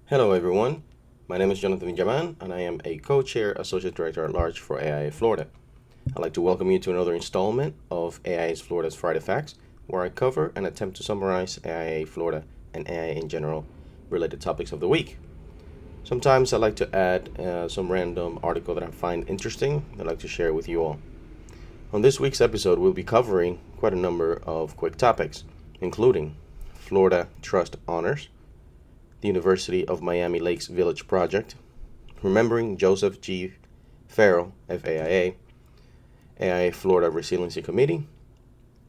Hello, everyone. My name is Jonathan Jaman, and I am a co-chair associate director at large for AIA Florida. I'd like to welcome you to another installment of AIA Florida's Friday Facts, where I cover and attempt to summarize AIA Florida and AIA in general related topics of the week. Sometimes I like to add some random article that I find interesting that I'd like to share with you all. On this week's episode, we'll be covering quite a number of quick topics, including Florida Trust Honors, the University of Miami Lakes Village Project, remembering Joseph G. Farrell, FAIA, AIA Florida Resiliency Committee,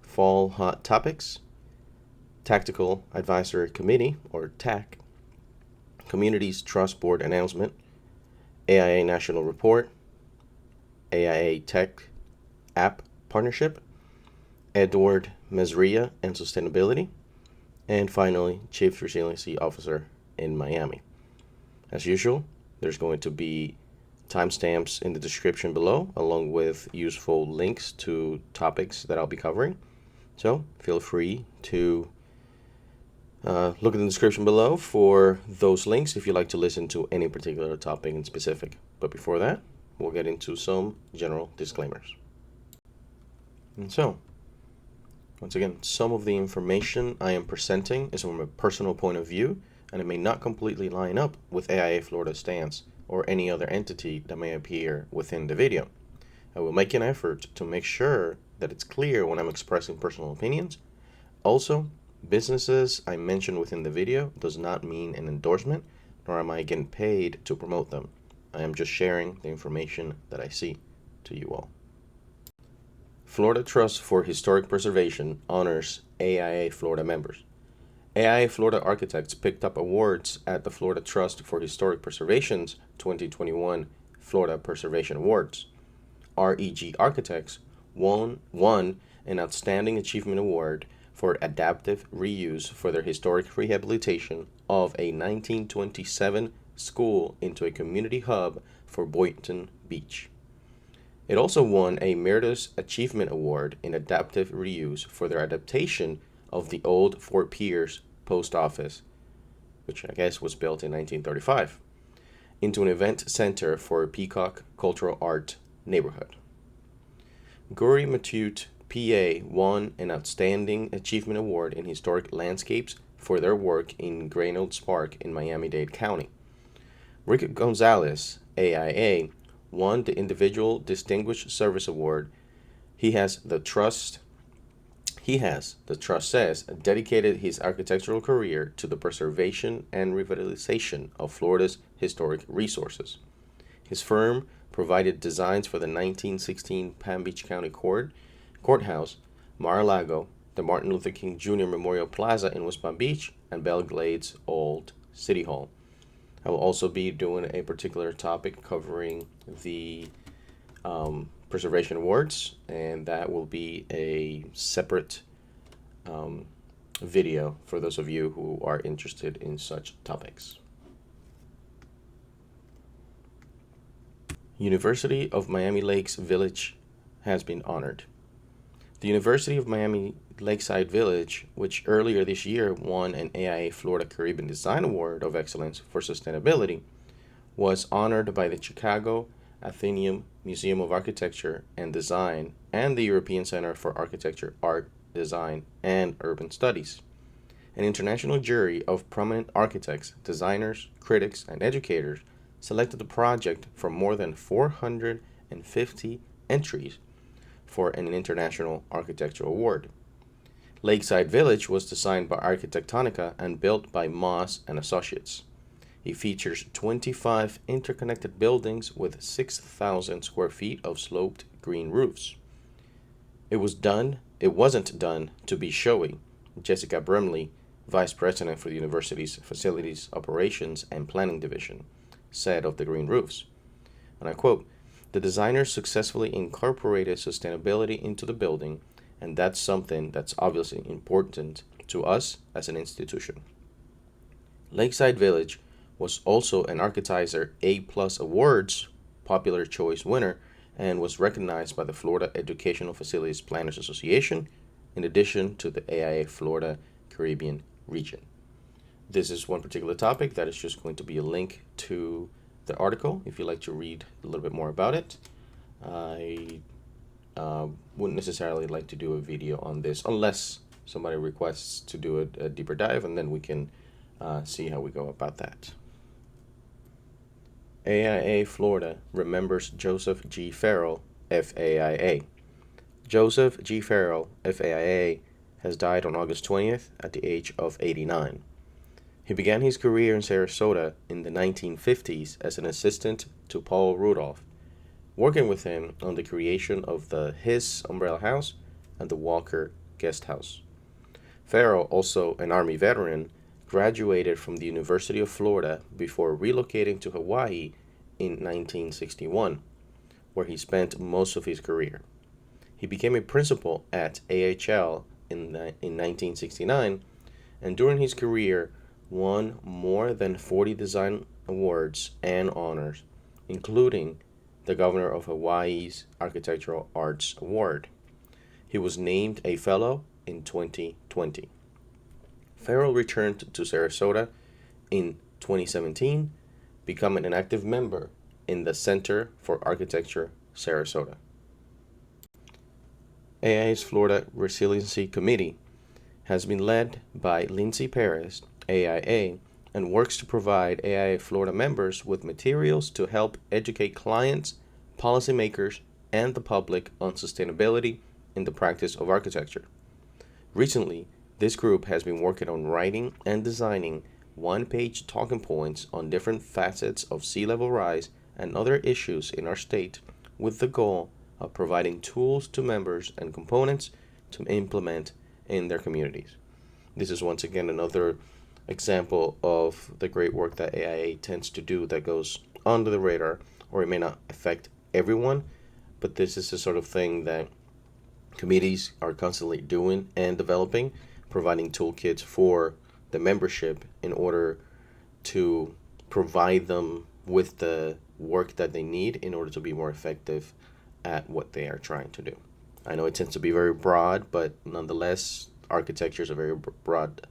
Fall Hot Topics, Tactical Advisory Committee, or TAC, Communities Trust Board Announcement, AIA National Report, AIA Tech App Partnership, Edward Mazria and Sustainability, and finally, Chief Resiliency Officer in Miami. As usual, there's going to be timestamps in the description below, along with useful links to topics that I'll be covering. So feel free to look in the description below for those links if you'd like to listen to any particular topic in specific. But before that, we'll get into some general disclaimers. And so, once again, some of the information I am presenting is from a personal point of view, and it may not completely line up with AIA Florida's stance or any other entity that may appear within the video. I will make an effort to make sure that it's clear when I'm expressing personal opinions. Also, businesses I mention within the video does not mean an endorsement, nor am I getting paid to promote them. I am just sharing the information that I see to you all. Florida Trust for Historic Preservation honors AIA Florida members. AIA Florida architects picked up awards at the Florida Trust for Historic Preservation's 2021 Florida Preservation Awards. REG Architects won an Outstanding Achievement Award for adaptive reuse for their historic rehabilitation of a 1927 school into a community hub for Boynton Beach. It also won a Meritorious Achievement Award in adaptive reuse for their adaptation of the old Fort Pierce Post Office, which I guess was built in 1935, into an event center for Peacock Cultural Art neighborhood. Guri Matute, PA, won an Outstanding Achievement Award in Historic Landscapes for their work in Graynolds Park in Miami-Dade County. Rick Gonzalez, AIA, won the Individual Distinguished Service Award. He has, the trust says, dedicated his architectural career to the preservation and revitalization of Florida's historic resources. His firm provided designs for the 1916 Palm Beach County Courthouse, Mar-a-Lago, the Martin Luther King Jr. Memorial Plaza in West Palm Beach, and Belgrade's Old City Hall. I will also be doing a particular topic covering the Preservation Awards, and that will be a separate video for those of you who are interested in such topics. University of Miami Lakes Village has been honored. The University of Miami Lakeside Village, which earlier this year won an AIA Florida Caribbean Design Award of Excellence for Sustainability, was honored by the Chicago Atheneum Museum of Architecture and Design and the European Center for Architecture, Art, Design, and Urban Studies. An international jury of prominent architects, designers, critics, and educators selected the project from more than 450 entries for an International Architecture Award. Lakeside Village was designed by Architectonica and built by Moss and Associates. It features 25 interconnected buildings with 6,000 square feet of sloped green roofs. It wasn't done to be showy, Jessica Brumley, Vice President for the university's Facilities Operations and Planning Division, said of the green roofs. And I quote, "The designers successfully incorporated sustainability into the building, and that's something that's obviously important to us as an institution." Lakeside Village was also an Architizer A+ Awards Popular Choice winner and was recognized by the Florida Educational Facilities Planners Association, in addition to the AIA Florida Caribbean region. This is one particular topic that is just going to be a link to the article if you'd like to read a little bit more about it. I wouldn't necessarily like to do a video on this unless somebody requests to do a deeper dive, and then we can see how we go about that. AIA Florida remembers Joseph G. Farrell, FAIA. Joseph G. Farrell, FAIA, has died on August 20th at the age of 89. He began his career in Sarasota in the 1950s as an assistant to Paul Rudolph, working with him on the creation of the His Umbrella House and the Walker Guest House. Farrell, also an Army veteran, graduated from the University of Florida before relocating to Hawaii in 1961, where he spent most of his career. He became a principal at AHL in 1969, and during his career won more than 40 design awards and honors, including the Governor of Hawaii's Architectural Arts Award. He was named a Fellow in 2020. Farrell returned to Sarasota in 2017, becoming an active member in the Center for Architecture Sarasota. AIA's Florida Resiliency Committee has been led by Lindsay Perez, AIA, and works to provide AIA Florida members with materials to help educate clients, policymakers, and the public on sustainability in the practice of architecture. Recently, this group has been working on writing and designing one-page talking points on different facets of sea level rise and other issues in our state, with the goal of providing tools to members and components to implement in their communities. This is once again another example of the great work that AIA tends to do that goes under the radar, or it may not affect everyone, but this is the sort of thing that committees are constantly doing and developing, providing toolkits for the membership in order to provide them with the work that they need in order to be more effective at what they are trying to do. I know it tends to be very broad, but nonetheless, architecture is a very broad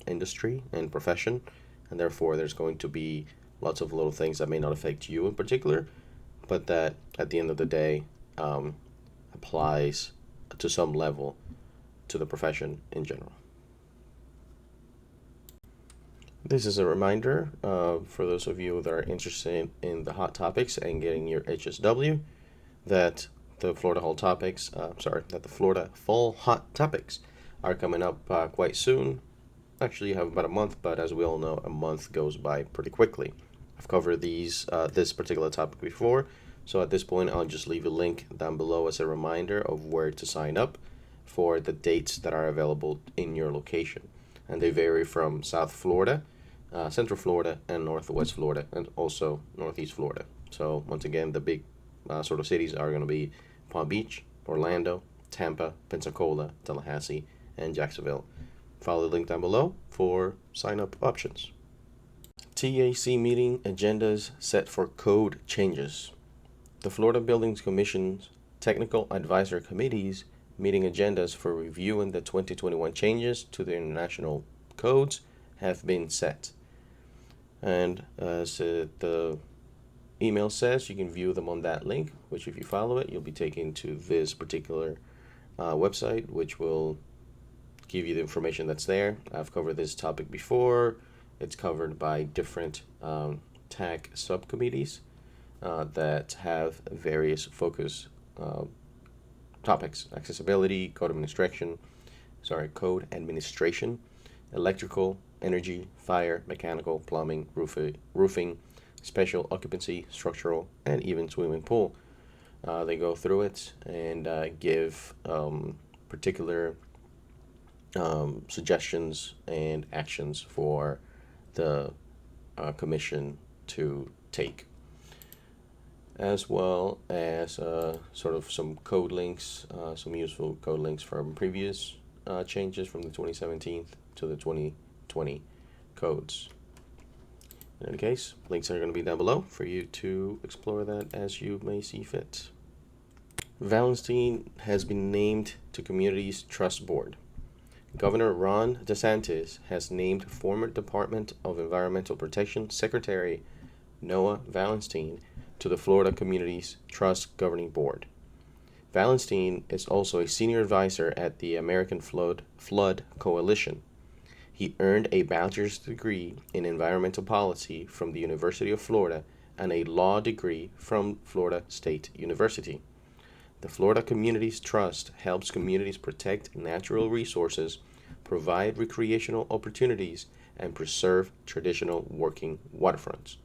industry and profession, and therefore there's going to be lots of little things that may not affect you in particular, but that at the end of the day applies to some level to the profession in general. This is a reminder for those of you that are interested in the hot topics and getting your HSW, that the Florida Fall Hot Topics are coming up quite soon. Actually, you have about a month, but as we all know, a month goes by pretty quickly. I've covered this particular topic before, so at this point, I'll just leave a link down below as a reminder of where to sign up for the dates that are available in your location. And they vary from South Florida, Central Florida, and Northwest Florida, and also Northeast Florida. So once again, the big sort of cities are going to be Palm Beach, Orlando, Tampa, Pensacola, Tallahassee, and Jacksonville. Follow the link down below for sign-up options. TAC meeting agendas set for code changes. The Florida Buildings Commission's Technical Advisor Committee's meeting agendas for reviewing the 2021 changes to the international codes have been set. And as the email says, you can view them on that link, which if you follow it, you'll be taken to this particular website, which will give you the information that's there. I've covered this topic before. It's covered by different TAC subcommittees that have various focus topics: accessibility, code administration, electrical, energy, fire, mechanical, plumbing, roofing, special occupancy, structural, and even swimming pool. They go through it and give particular suggestions and actions for the commission to take, as well as sort of some code links, some useful code links from previous changes from the 2017 to the 2020 codes. In any case, links are going to be down below for you to explore that as you may see fit. Valenstein has been named to Communities Trust Board. Governor Ron DeSantis has named former Department of Environmental Protection Secretary Noah Valenstein to the Florida Communities Trust Governing Board. Valenstein is also a senior advisor at the American Flood Coalition. He earned a bachelor's degree in environmental policy from the University of Florida and a law degree from Florida State University. The Florida Communities Trust helps communities protect natural resources, provide recreational opportunities, and preserve traditional working waterfronts.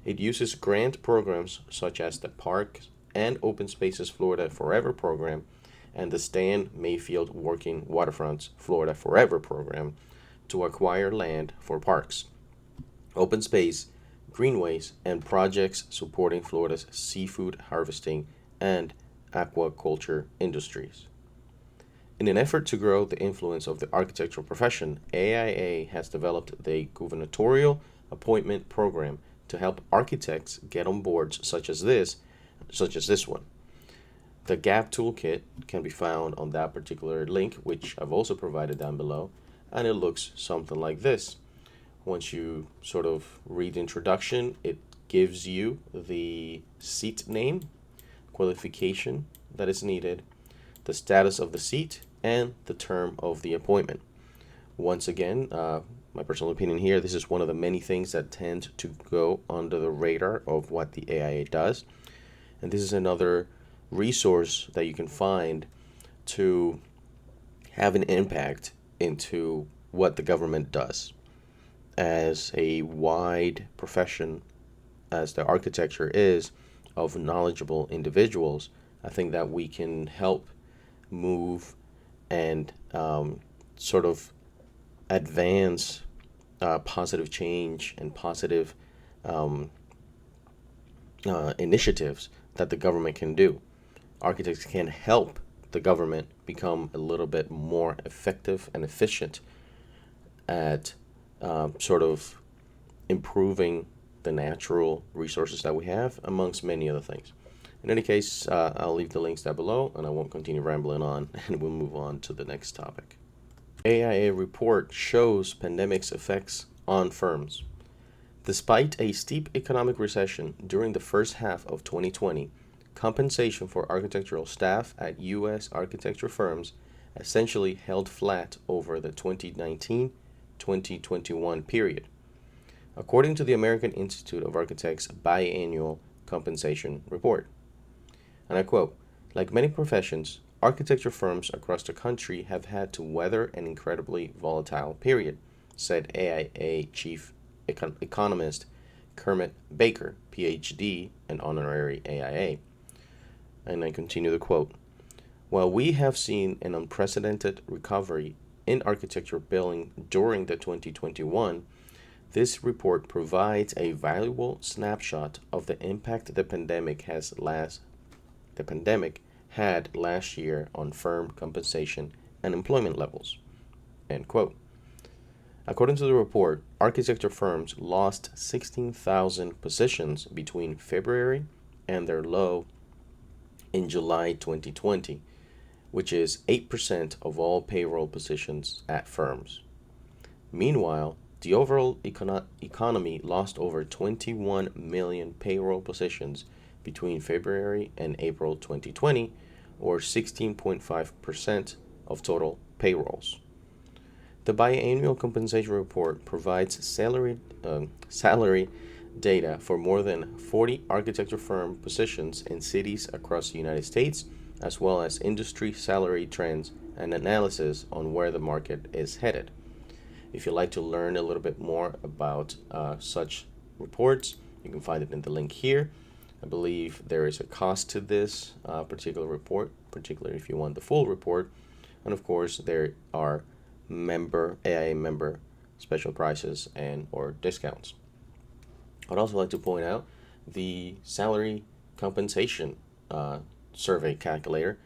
It uses grant programs such as the Parks and Open Spaces Florida Forever program and the Stan Mayfield Working Waterfronts Florida Forever program to acquire land for parks, open space, greenways, and projects supporting Florida's seafood harvesting and aquaculture industries. In an effort to grow the influence of the architectural profession, AIA has developed the gubernatorial appointment program to help architects get on boards such as this one. The GAP toolkit can be found on that particular link, which I've also provided down below, and it looks something like this. Once you sort of read the introduction, it gives you the seat name, qualification that is needed, the status of the seat, and the term of the appointment. Once again, my personal opinion here, this is one of the many things that tend to go under the radar of what the AIA does. And this is another resource that you can find to have an impact into what the government does. As a wide profession as the architecture is of knowledgeable individuals, I think that we can help move and sort of advance positive change and positive initiatives that the government can do. Architects can help the government become a little bit more effective and efficient at sort of improving the natural resources that we have, amongst many other things. In any case, I'll leave the links down below, and I won't continue rambling on, and we'll move on to the next topic. AIA report shows pandemic's effects on firms. Despite a steep economic recession during the first half of 2020, compensation for architectural staff at U.S. architecture firms essentially held flat over the 2019-2021 period, according to the American Institute of Architects' biannual compensation report. And I quote, "Like many professions, architecture firms across the country have had to weather an incredibly volatile period," said AIA Chief Economist Kermit Baker, PhD and honorary AIA. And I continue the quote, "While we have seen an unprecedented recovery in architecture billing during the 2021, this report provides a valuable snapshot of the impact the pandemic had last year on firm compensation and employment levels." End quote. According to the report, architecture firms lost 16,000 positions between February and their low in July 2020, which is 8% of all payroll positions at firms. Meanwhile, the overall economy lost over 21 million payroll positions between February and April 2020, or 16.5% of total payrolls. The biannual compensation report provides salary data for more than 40 architecture firm positions in cities across the United States, as well as industry salary trends and analysis on where the market is headed. If you'd like to learn a little bit more about such reports, you can find it in the link here. I believe there is a cost to this particular report, particularly if you want the full report. And of course, there are AIA member special prices and or discounts. I'd also like to point out the salary compensation survey calculator.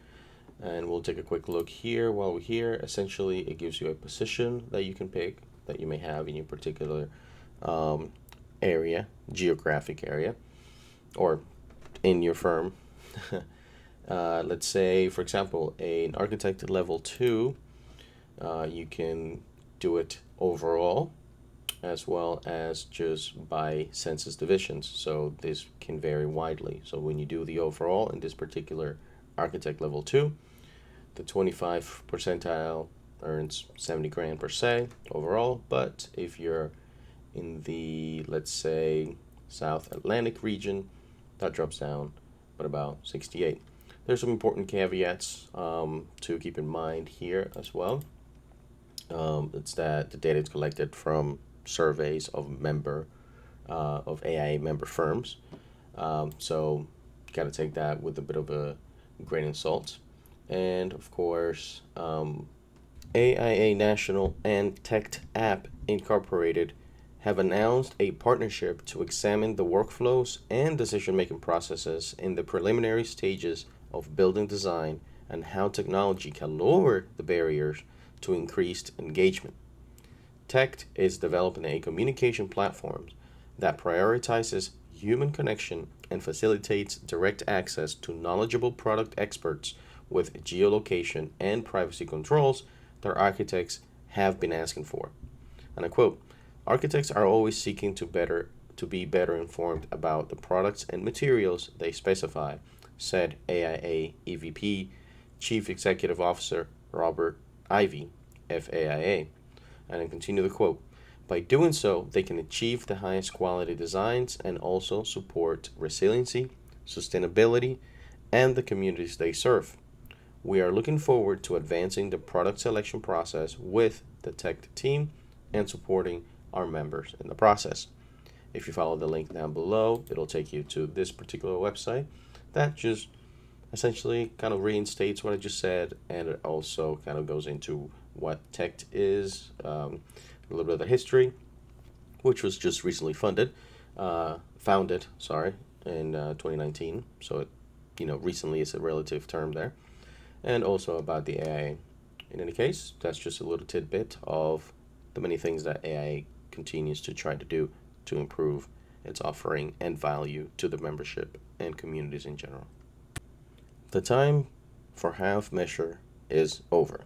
And we'll take a quick look here while we're here. Essentially, it gives you a position that you can pick that you may have in your particular area, geographic area, or in your firm. Let's say, for example, an architect level 2 You can do it overall as well as just by census divisions. So this can vary widely. So when you do the overall in this particular architect level 2, the 25 percentile earns 70 grand per se overall. But if you're in the, let's say, South Atlantic region, that drops down but about 68. There's some important caveats to keep in mind here as well. It's that the data is collected from surveys of AIA member firms. So you got to take that with a bit of a grain of salt. And of course, AIA National and Tect App Incorporated have announced a partnership to examine the workflows and decision-making processes in the preliminary stages of building design and how technology can lower the barriers to increased engagement. Tect is developing a communication platform that prioritizes human connection and facilitates direct access to knowledgeable product experts with geolocation and privacy controls that architects have been asking for. And I quote, "Architects are always seeking to be better informed about the products and materials they specify," said AIA EVP Chief Executive Officer Robert Ivy, FAIA. And I continue the quote, "By doing so, they can achieve the highest quality designs and also support resiliency, sustainability, and the communities they serve. We are looking forward to advancing the product selection process with the Tech team and supporting our members in the process." If you follow the link down below, it'll take you to this particular website that just essentially kind of reinstates what I just said, and it also kind of goes into what Tect is, a little bit of the history, which was just recently founded, in 2019. So it, recently is a relative term there, and also about the AI. In any case, that's just a little tidbit of the many things that AI continues to try to do to improve its offering and value to the membership and communities in general. The time for half measure is over.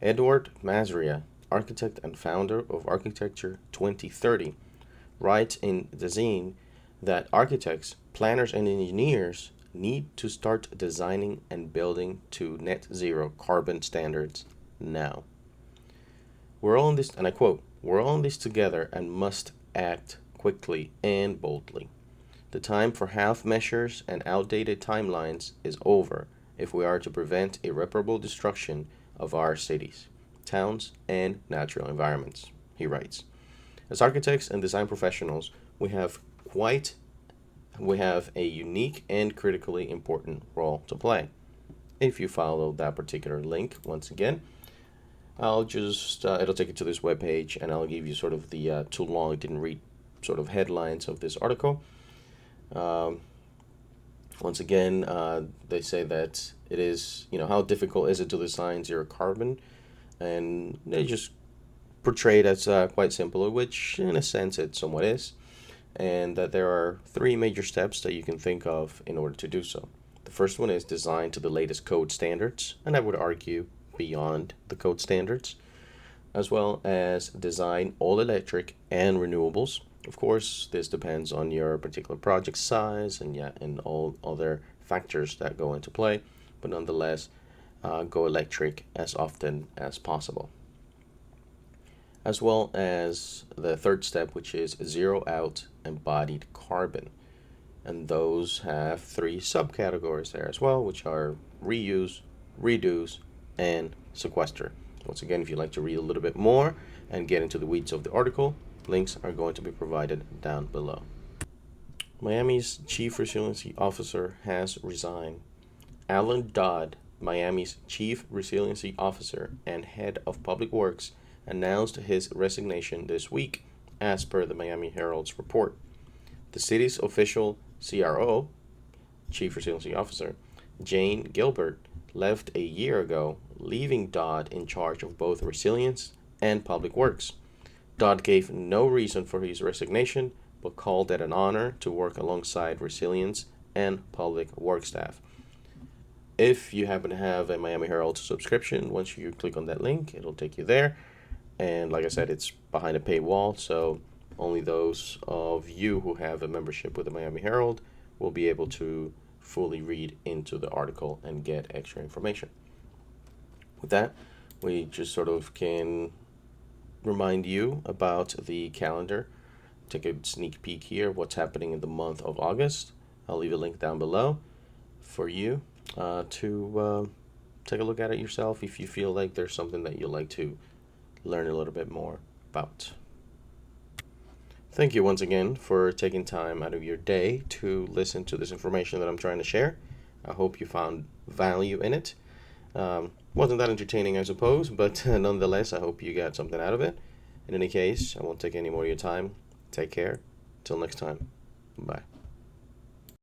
Edward Mazria, architect and founder of Architecture 2030, writes in the zine that architects, planners, and engineers need to start designing and building to net zero carbon standards now. We're all in this, and I quote, "We're all in this together and must act quickly and boldly. The time for half measures and outdated timelines is over if we are to prevent irreparable destruction of our cities, towns, and natural environments," he writes. As architects and design professionals, we have a unique and critically important role to play. If you follow that particular link, once again, I'll just, it'll take you to this webpage, and I'll give you sort of the too long, didn't read sort of headlines of this article. Once again, they say that it is, how difficult is it to design zero carbon? And they just portray it as quite simple, which in a sense it somewhat is. And that there are 3 major steps that you can think of in order to do so. The first one is design to the latest code standards, and I would argue beyond the code standards, as well as design all electric and renewables. Of course, this depends on your particular project size and all other factors that go into play, but nonetheless, go electric as often as possible. As well as the third step, which is zero out embodied carbon. And those have 3 subcategories there as well, which are reuse, reduce, and sequester. Once again, if you'd like to read a little bit more and get into the weeds of the article, links are going to be provided down below. Miami's Chief Resiliency Officer has resigned. Alan Dodd, Miami's Chief Resiliency Officer and Head of Public Works, announced his resignation this week, as per the Miami Herald's report. The city's official CRO, Chief Resiliency Officer, Jane Gilbert, left a year ago, leaving Dodd in charge of both resilience and public works. Dodd gave no reason for his resignation, but called it an honor to work alongside resilience and public work staff. If you happen to have a Miami Herald subscription, once you click on that link, it'll take you there. And like I said, it's behind a paywall, so only those of you who have a membership with the Miami Herald will be able to fully read into the article and get extra information. With that, we just sort of can remind you about the calendar. Take a sneak peek here, what's happening in the month of August. I'll leave a link down below for you to take a look at it yourself if you feel like there's something that you'd like to learn a little bit more about. Thank you once again for taking time out of your day to listen to this information that I'm trying to share. I hope you found value in it. Wasn't that entertaining, I suppose, but nonetheless, I hope you got something out of it. In any case, I won't take any more of your time. Take care. Till next time. Bye.